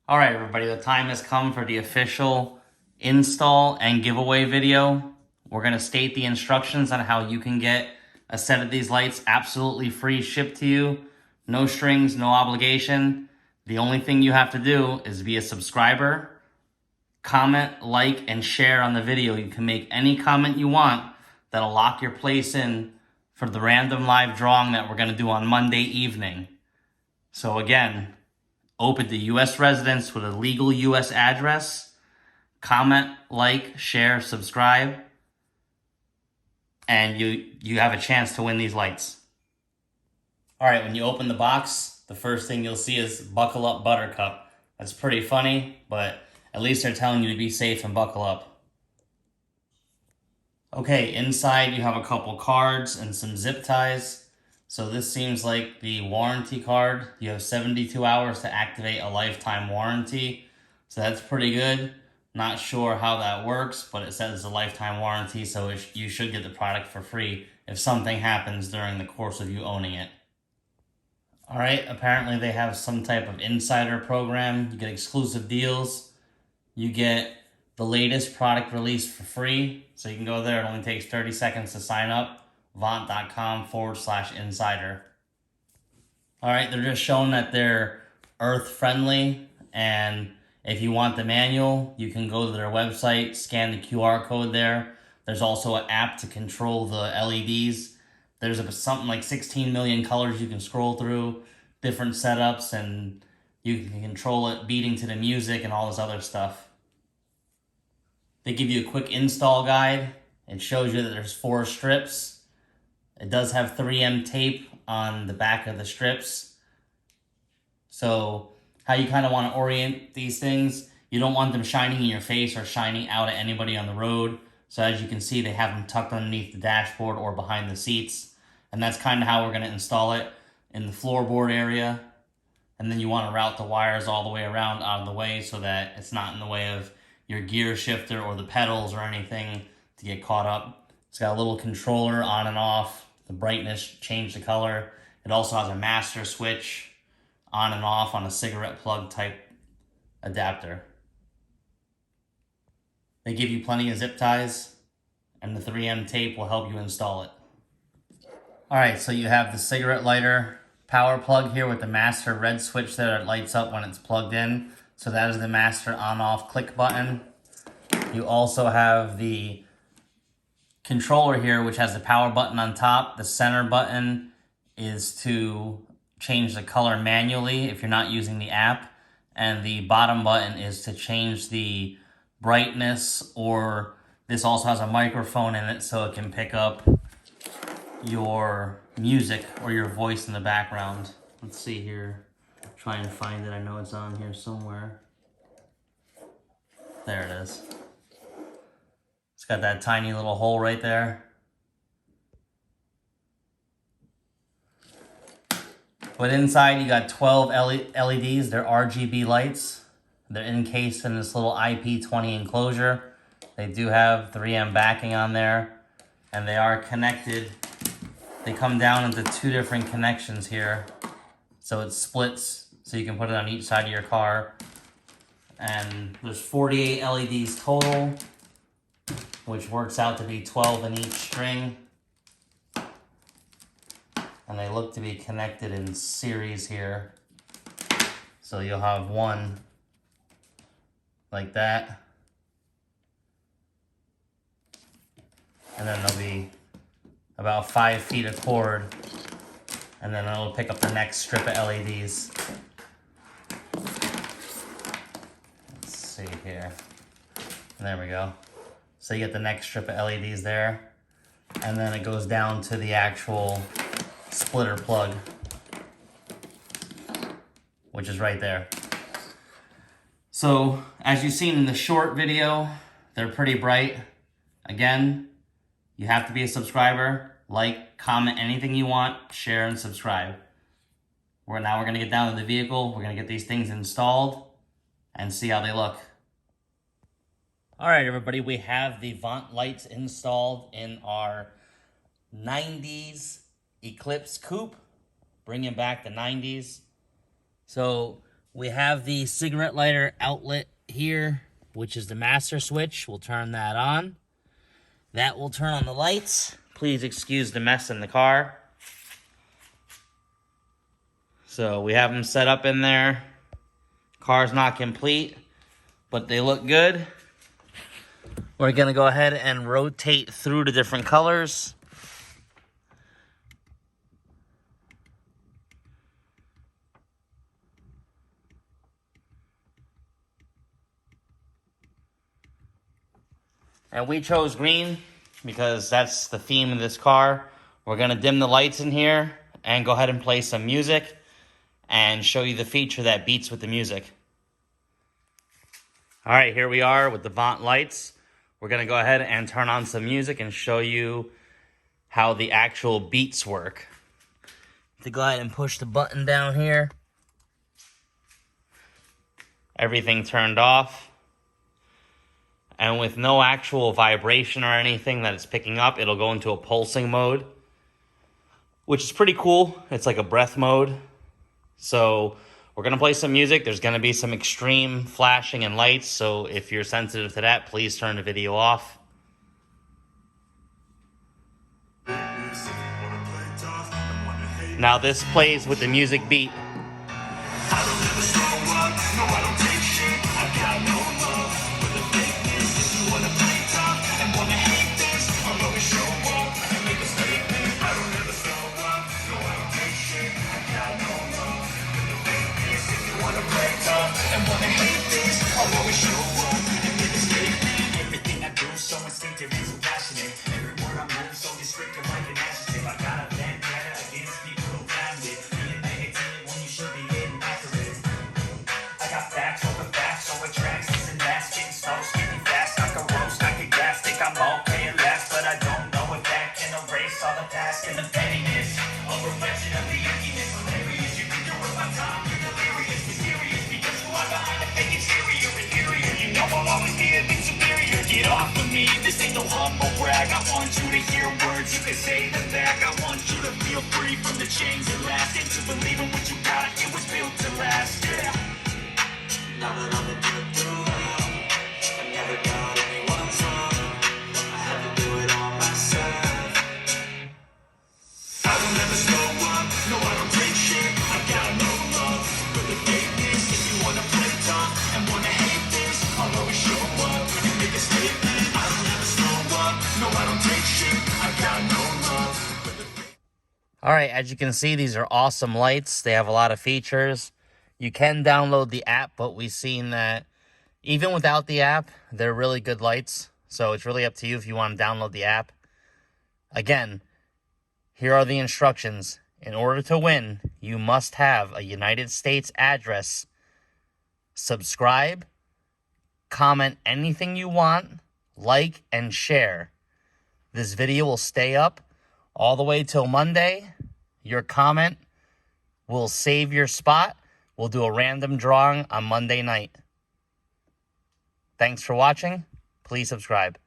All right, everybody, the time has come for the official install and giveaway video. We're going to state the instructions on how you can get a set of these lights absolutely free shipped to you. No strings, no obligation. The only thing you have to do is be a subscriber, comment, like, and share on the video. You can make any comment you want that'll lock your place in for the random live drawing that we're going to do on Monday evening. So again, open to U.S. residents with a legal U.S. address. Comment, like, share, subscribe, and you have a chance to win these lights. All right, when you open the box, the first thing you'll see is Buckle Up Buttercup. That's pretty funny, but at least they're telling you to be safe and buckle up. Okay, inside you have a couple cards and some zip ties. So this seems like the warranty card. You have 72 hours to activate a lifetime warranty. So that's pretty good. Not sure how that works, but it says it's a lifetime warranty, so you should get the product for free if something happens during the course of you owning it. All right, apparently they have some type of insider program. You get exclusive deals. You get the latest product release for free. So you can go there. It only takes 30 seconds to sign up. VONT.com/insider. All right, they're just showing that they're earth friendly. And if you want the manual, you can go to their website, scan the QR code there. There's also an app to control the LEDs. There's something like 16 million colors you can scroll through, different setups, and you can control it beating to the music and all this other stuff. They give you a quick install guide. It shows you that there's 4 strips. It does have 3M tape on the back of the strips. So how you kind of want to orient these things, you don't want them shining in your face or shining out at anybody on the road. So as you can see, they have them tucked underneath the dashboard or behind the seats. And that's kind of how we're going to install it in the floorboard area. And then you want to route the wires all the way around out of the way so that it's not in the way of your gear shifter or the pedals or anything to get caught up. It's got a little controller on and off. The brightness, change the color. It also has a master switch on and off on a cigarette plug type adapter. They give you plenty of zip ties, and the 3M tape will help you install it. All right, so you have the cigarette lighter power plug here with the master red switch there that lights up when it's plugged in. So that is the master on-off click button. You also have the controller here, which has the power button on top. The center button is to change the color manually if you're not using the app. And the bottom button is to change the brightness, or this also has a microphone in it so it can pick up your music or your voice in the background. Let's see here. Try and find it. I know it's on here somewhere. There it is. It's got that tiny little hole right there. But inside you got 12 LEDs. They're RGB lights. They're encased in this little IP20 enclosure. They do have 3M backing on there. And they are connected. They come down into 2 different connections here. So it splits so you can put it on each side of your car. And there's 48 LEDs total, which works out to be 12 in each string. And they look to be connected in series here. So you'll have one like that. And then there'll be about 5 feet of cord. And then it'll pick up the next strip of LEDs. Let's see here. There we go. So you get the next strip of LEDs there. And then it goes down to the actual splitter plug, which is right there. So as you've seen in the short video, they're pretty bright. Again, you have to be a subscriber. Like, comment anything you want, share, and subscribe. Now we're going to get down to the vehicle. We're going to get these things installed and see how they look. All right, everybody, we have the VONT lights installed in our 90s Eclipse Coupe, bringing back the 90s. So We have the cigarette lighter outlet here, which is the master switch. We'll turn that on. That will turn on the lights. Please excuse the mess in the car. So we have them set up in there. Car's not complete, but they look good. We're gonna go ahead and rotate through the different colors. And we chose green because that's the theme of this car. We're gonna dim the lights in here and go ahead and play some music and show you the feature that beats with the music. All right, here we are with the VONT lights. We're gonna go ahead and turn on some music and show you how the actual beats work. To go ahead and push the button down here. Everything turned off. And with no actual vibration or anything that it's picking up, it'll go into a pulsing mode, which is pretty cool. It's like a breath mode. So we're gonna play some music. There's gonna be some extreme flashing and lights. So if you're sensitive to that, please turn the video off. Now this plays with the music beat. Get off of me, this ain't no humble brag. I want you to hear words, you can say them back. I want you to feel free from the chains that last, and to believe in what you got, it was built to last, yeah. Now that I'm a good through, I never got anyone's love. I had to do it all myself. I don't ever slow up, no I don't take shit. I got no love for the fakeness. If you wanna play tough and wanna hate this, I'll always show up and make a statement. I don't ever slow up, no I don't take shit. I got no love for the fakeness. All right, as you can see, these are awesome lights. They have a lot of features. You can download the app, but we've seen that even without the app, they're really good lights. So it's really up to you if you want to download the app. Again, here are the instructions. In order to win, you must have a United States address. Subscribe, comment anything you want, like, and share. This video will stay up all the way till Monday. Your comment will save your spot. We'll do a random drawing on Monday night. Thanks for watching. Please subscribe.